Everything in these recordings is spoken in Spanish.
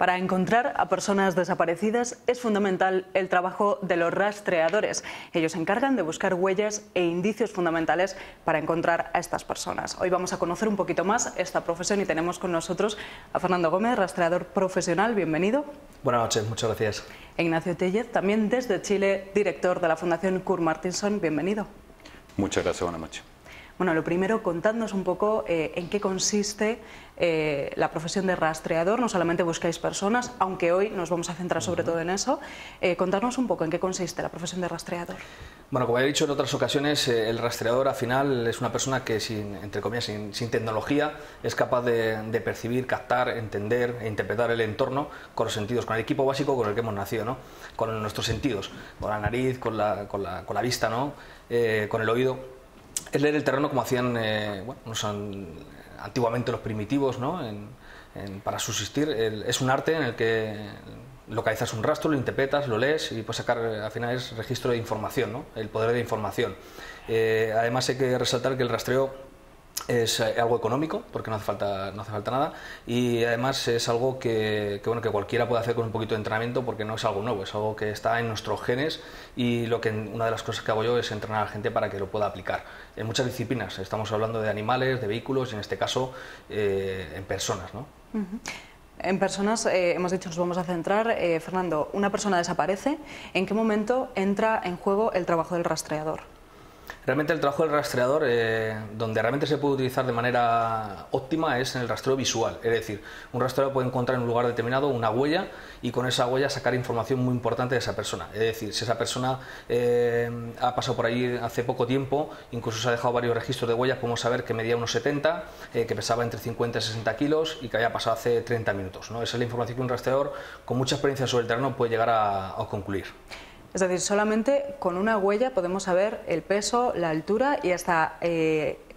Para encontrar a personas desaparecidas es fundamental el trabajo de los rastreadores. Ellos se encargan de buscar huellas e indicios fundamentales para encontrar a estas personas. Hoy vamos a conocer un poquito más esta profesión y tenemos con nosotros a Fernando Gómez, rastreador profesional. Bienvenido. Buenas noches, muchas gracias. Ignacio Tellez, también desde Chile, director de la Fundación Kurt Martinson. Bienvenido. Muchas gracias, buenas noches. Bueno, lo primero, contadnos un poco en qué consiste la profesión de rastreador. No solamente buscáis personas, aunque hoy nos vamos a centrar sobre todo en eso. Contadnos un poco en qué consiste la profesión de rastreador. Bueno, como he dicho en otras ocasiones, el rastreador al final es una persona que, entre comillas, sin tecnología, es capaz de percibir, captar, entender e interpretar el entorno con los sentidos, con el equipo básico con el que hemos nacido, ¿no? Con nuestros sentidos, con la nariz, con la vista, ¿no? Con el oído. Es leer el terreno como hacían antiguamente los primitivos, ¿no? Para subsistir. Es un arte en el que localizas un rastro, lo interpretas, lo lees y puedes sacar, al final es registro de información, ¿no? El poder de información. Además hay que resaltar que el rastreo es algo económico, porque no hace falta nada, y además es algo que cualquiera puede hacer con un poquito de entrenamiento, porque no es algo nuevo, es algo que está en nuestros genes, y una de las cosas que hago yo es entrenar a la gente para que lo pueda aplicar en muchas disciplinas. Estamos hablando de animales, de vehículos y en este caso en personas, ¿no? En personas, hemos dicho, nos vamos a centrar. Fernando, una persona desaparece, ¿en qué momento entra en juego el trabajo del rastreador? Realmente el trabajo del rastreador, donde realmente se puede utilizar de manera óptima, es en el rastreo visual. Es decir, un rastreador puede encontrar en un lugar determinado una huella y con esa huella sacar información muy importante de esa persona. Es decir, si esa persona ha pasado por allí hace poco tiempo, incluso se ha dejado varios registros de huellas, podemos saber que medía unos 70, que pesaba entre 50 y 60 kilos y que había pasado hace 30 minutos, ¿no? Esa es la información que un rastreador con mucha experiencia sobre el terreno puede llegar a concluir. Es decir, solamente con una huella podemos saber el peso, la altura y hasta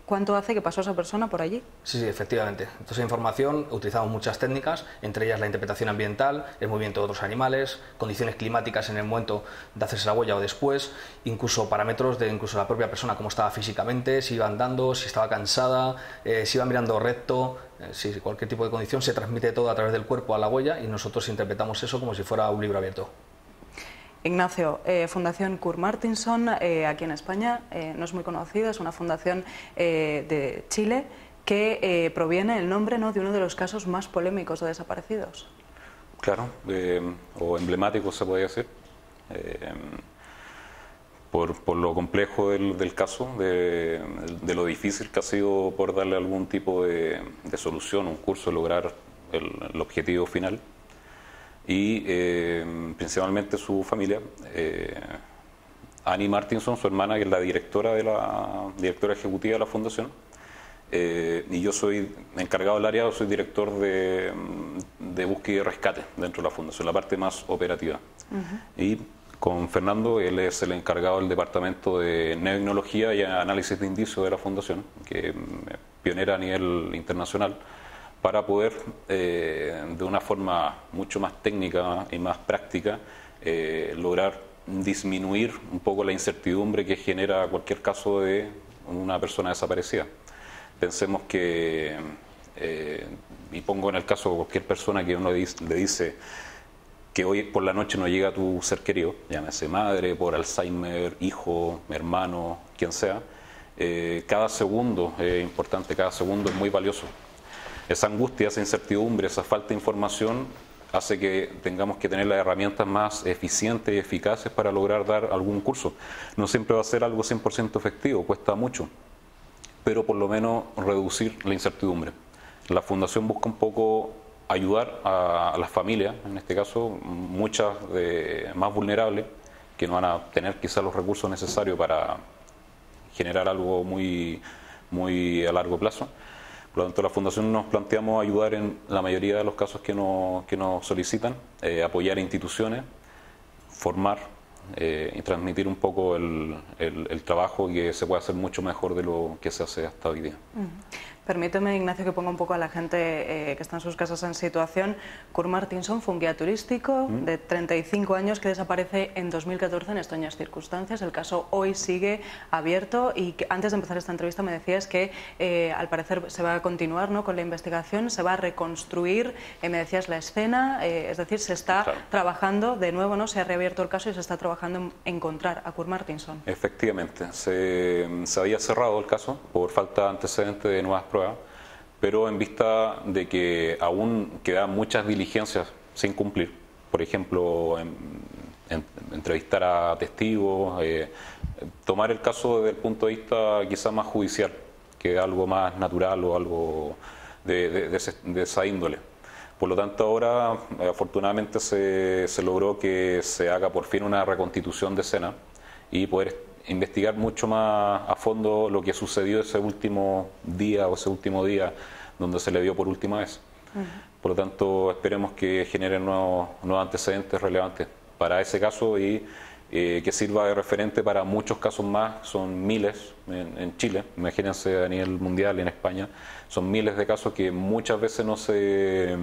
cuánto hace que pasó esa persona por allí. Sí, efectivamente. Entonces, esa información utilizamos muchas técnicas, entre ellas la interpretación ambiental, el movimiento de otros animales, condiciones climáticas en el momento de hacerse la huella o después, incluso parámetros de incluso la propia persona, cómo estaba físicamente, si iba andando, si estaba cansada, si iba mirando recto. Si cualquier tipo de condición se transmite todo a través del cuerpo a la huella y nosotros interpretamos eso como si fuera un libro abierto. Ignacio, Fundación Kurt Martinson, aquí en España, no es muy conocida, es una fundación de Chile que proviene el nombre, ¿no?, de uno de los casos más polémicos de desaparecidos. Claro, o emblemático se podría decir, por lo complejo del caso, de lo difícil que ha sido por darle algún tipo de solución, un curso, lograr el objetivo final. Y principalmente su familia, Annie Martinson, su hermana, que es la directora ejecutiva de la fundación, y yo soy encargado del área, soy director de búsqueda y rescate dentro de la fundación, la parte más operativa. Y con Fernando, él es el encargado del departamento de neognología y análisis de indicios de la fundación, que es pionera a nivel internacional, para poder, de una forma mucho más técnica y más práctica, lograr disminuir un poco la incertidumbre que genera cualquier caso de una persona desaparecida. Pensemos que, y pongo en el caso de cualquier persona que uno le dice que hoy por la noche no llega a tu ser querido, llámese madre, por Alzheimer, hijo, hermano, quien sea, cada segundo es importante, cada segundo es muy valioso. Esa angustia, esa incertidumbre, esa falta de información hace que tengamos que tener las herramientas más eficientes y eficaces para lograr dar algún curso. No siempre va a ser algo 100% efectivo, cuesta mucho, pero por lo menos reducir la incertidumbre. La Fundación busca un poco ayudar a las familias, en este caso muchas más vulnerables, que no van a tener quizás los recursos necesarios para generar algo muy a largo plazo. Por lo tanto, la Fundación nos planteamos ayudar en la mayoría de los casos que nos solicitan, apoyar instituciones, formar y transmitir un poco el trabajo, que se puede hacer mucho mejor de lo que se hace hasta hoy día. Permíteme, Ignacio, que ponga un poco a la gente que está en sus casas en situación. Kurt Martinson fue un guía turístico de 35 años que desaparece en 2014 en extrañas circunstancias. El caso hoy sigue abierto y que antes de empezar esta entrevista me decías que al parecer se va a continuar, ¿no?, con la investigación, se va a reconstruir, me decías, la escena, es decir, se está trabajando de nuevo, ¿no?, se ha reabierto el caso y se está trabajando en encontrar a Kurt Martinson. Efectivamente, se había cerrado el caso por falta de antecedentes de nuevas pruebas, pero en vista de que aún quedan muchas diligencias sin cumplir, por ejemplo, entrevistar a testigos, tomar el caso desde el punto de vista quizá más judicial, que algo más natural o algo de esa índole. Por lo tanto, ahora afortunadamente se logró que se haga por fin una reconstitución de escena y poder investigar mucho más a fondo lo que sucedió ese último día donde se le vio por última vez. Por lo tanto, esperemos que generen nuevos antecedentes relevantes para ese caso y que sirva de referente para muchos casos más. Son miles en Chile, imagínense a nivel mundial, en España, son miles de casos que muchas veces no se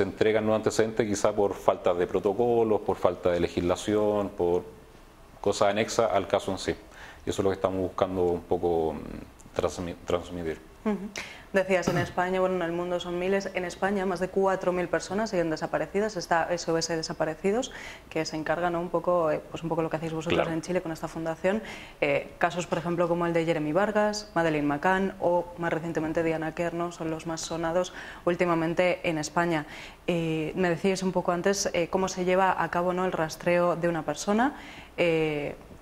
entregan nuevos antecedentes, quizá por falta de protocolos, por falta de legislación, por cosas anexas al caso en sí. Y eso es lo que estamos buscando un poco transmitir. Decías, en España, bueno, en el mundo son miles, en España más de 4.000 personas siguen desaparecidas. Está SOS Desaparecidos, que se encarga, ¿no?, un poco lo que hacéis vosotros en Chile con esta fundación. Casos, por ejemplo, como el de Jeremy Vargas, Madeleine McCann o más recientemente Diana Kerr, ¿no?, son los más sonados últimamente en España. Me decíais un poco antes cómo se lleva a cabo, ¿no?, el rastreo de una persona,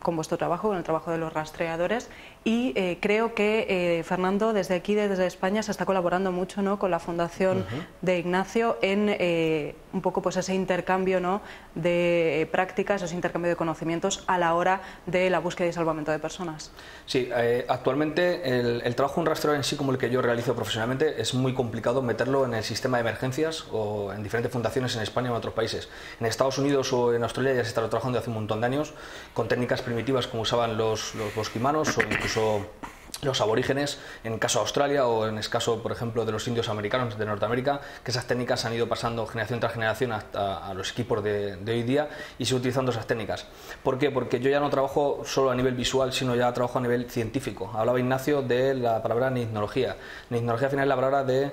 con vuestro trabajo, con el trabajo de los rastreadores, y creo que Fernando, desde aquí, desde España, se está colaborando mucho, ¿no?, con la Fundación de Ignacio en un poco pues ese intercambio, ¿no?, de prácticas, ese intercambio de conocimientos a la hora de la búsqueda y salvamento de personas. Sí, actualmente el trabajo en rastreo en sí, como el que yo realizo profesionalmente, es muy complicado meterlo en el sistema de emergencias o en diferentes fundaciones en España o en otros países. En Estados Unidos o en Australia ya se está trabajando hace un montón de años con técnicas primitivas como usaban los bosquimanos o incluso los aborígenes, en el caso de Australia o en el caso, por ejemplo, de los indios americanos de Norteamérica, que esas técnicas han ido pasando generación tras generación hasta a los equipos de hoy día y sigo utilizando esas técnicas. ¿Por qué? Porque yo ya no trabajo solo a nivel visual, sino ya trabajo a nivel científico. Hablaba Ignacio de la palabra neignología. Neignología al final es la palabra de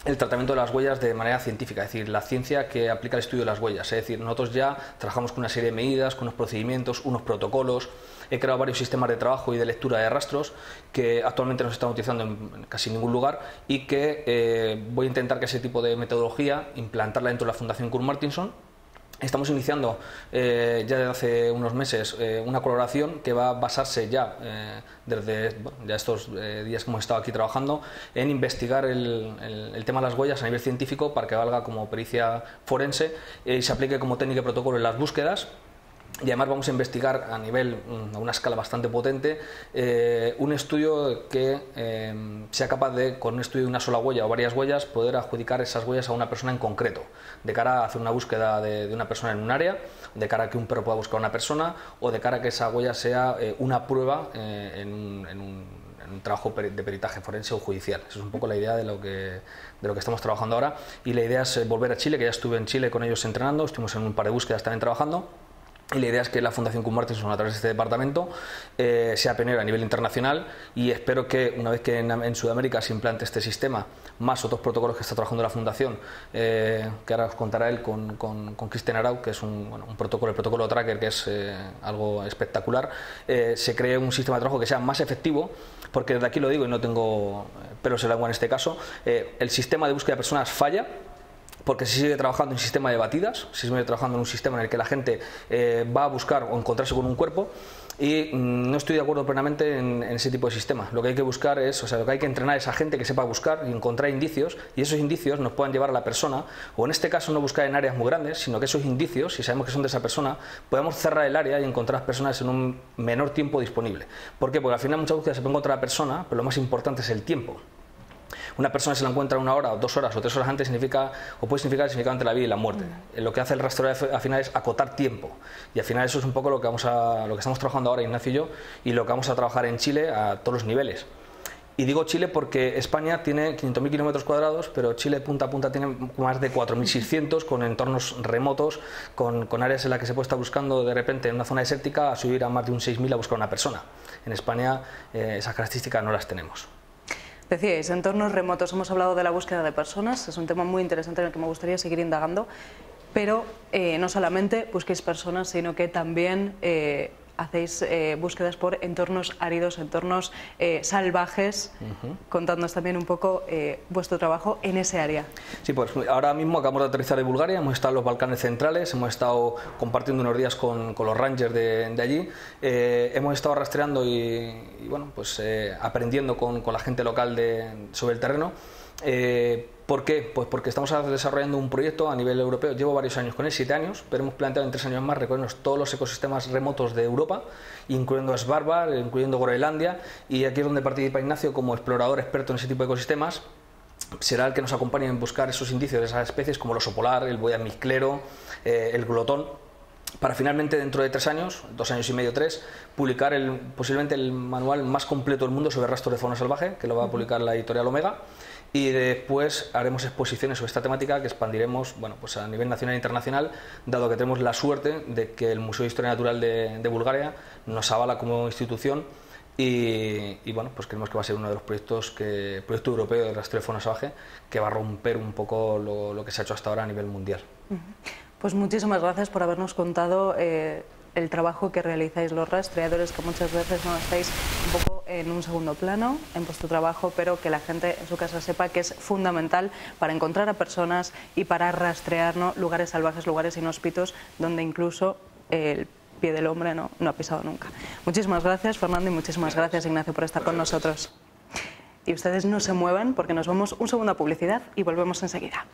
el tratamiento de las huellas de manera científica, es decir, la ciencia que aplica el estudio de las huellas. Es decir, nosotros ya trabajamos con una serie de medidas, con unos procedimientos, unos protocolos. He creado varios sistemas de trabajo y de lectura de rastros que actualmente no se están utilizando en casi ningún lugar y que voy a intentar que ese tipo de metodología implantarla dentro de la Fundación Kurt Martinson. Estamos iniciando ya desde hace unos meses una colaboración que va a basarse ya desde ya estos días que hemos estado aquí trabajando en investigar el tema de las huellas a nivel científico para que valga como pericia forense y se aplique como técnica y protocolo en las búsquedas. Y además vamos a investigar a una escala bastante potente, un estudio que sea capaz de, con un estudio de una sola huella o varias huellas, poder adjudicar esas huellas a una persona en concreto, de cara a hacer una búsqueda de una persona en un área, de cara a que un perro pueda buscar a una persona, o de cara a que esa huella sea una prueba en un trabajo de peritaje forense o judicial. Esa es un poco la idea de lo que estamos trabajando ahora. Y la idea es volver a Chile, que ya estuve en Chile con ellos entrenando, estuvimos en un par de búsquedas también trabajando. Y la idea es que la Fundación Kurt Martinson, a través de este departamento, sea pionera a nivel internacional y espero que una vez que en Sudamérica se implante este sistema, más otros protocolos que está trabajando la Fundación, que ahora os contará él con Cristian Arau, que es un protocolo, el protocolo Tracker, que es algo espectacular, se cree un sistema de trabajo que sea más efectivo, porque desde aquí lo digo y no tengo pelos en la lengua en este caso, el sistema de búsqueda de personas falla, porque se sigue trabajando en un sistema de batidas, se sigue trabajando en un sistema en el que la gente va a buscar o encontrarse con un cuerpo y no estoy de acuerdo plenamente en ese tipo de sistema. Lo que hay que buscar es, lo que hay que entrenar es a gente que sepa buscar y encontrar indicios y esos indicios nos puedan llevar a la persona, o en este caso no buscar en áreas muy grandes, sino que esos indicios, si sabemos que son de esa persona, podemos cerrar el área y encontrar a las personas en un menor tiempo disponible. ¿Por qué? Porque al final muchas búsquedas se puede encontrar a la persona, pero lo más importante es el tiempo. Una persona se la encuentra 1 hora, o 2 horas o 3 horas antes significa, o puede significar entre la vida y la muerte. Lo que hace el rastreo al final es acotar tiempo y al final eso es un poco lo que estamos trabajando ahora Ignacio y yo y lo que vamos a trabajar en Chile a todos los niveles. Y digo Chile porque España tiene 500.000 kilómetros cuadrados, pero Chile punta a punta tiene más de 4.600, con entornos remotos, con áreas en las que se puede estar buscando de repente en una zona desértica a subir a más de un 6.000 a buscar una persona. En España esas características no las tenemos. Decíais, entornos remotos, hemos hablado de la búsqueda de personas, es un tema muy interesante en el que me gustaría seguir indagando, pero no solamente busquéis personas, sino que también hacéis búsquedas por entornos áridos, entornos salvajes, contándonos también un poco vuestro trabajo en ese área. Sí, pues ahora mismo acabamos de aterrizar de Bulgaria, hemos estado en los Balcanes centrales, hemos estado compartiendo unos días con los rangers de allí, hemos estado rastreando y bueno, pues aprendiendo con la gente local sobre el terreno. ¿Por qué? Pues porque estamos desarrollando un proyecto a nivel europeo. Llevo varios años con él, 7 años, pero hemos planteado en 3 años más recorrernos todos los ecosistemas remotos de Europa, incluyendo Svalbard, incluyendo Groenlandia, y aquí es donde participa Ignacio como explorador experto en ese tipo de ecosistemas. Será el que nos acompañe en buscar esos indicios de esas especies como el oso polar, el boya mixclero, el glotón, para finalmente dentro de 3 años, 2 años y medio, 3, publicar posiblemente el manual más completo del mundo sobre rastros de fauna salvaje, que lo va a publicar la editorial Omega. Y después haremos exposiciones sobre esta temática que expandiremos, bueno, pues a nivel nacional e internacional, dado que tenemos la suerte de que el Museo de Historia Natural de Bulgaria nos avala como institución y bueno, pues creemos que va a ser uno de los proyecto europeo de rastreo de fauna salvaje que va a romper un poco lo que se ha hecho hasta ahora a nivel mundial. Pues muchísimas gracias por habernos contado el trabajo que realizáis los rastreadores, que muchas veces no estáis un poco en un segundo plano en vuestro trabajo, pero que la gente en su casa sepa que es fundamental para encontrar a personas y para rastrear, ¿no?, lugares salvajes, lugares inhóspitos, donde incluso el pie del hombre no ha pisado nunca. Muchísimas gracias, Fernando, y muchísimas gracias, Ignacio, por estar con nosotros. Y ustedes no se muevan porque nos vamos un segundo a publicidad y volvemos enseguida.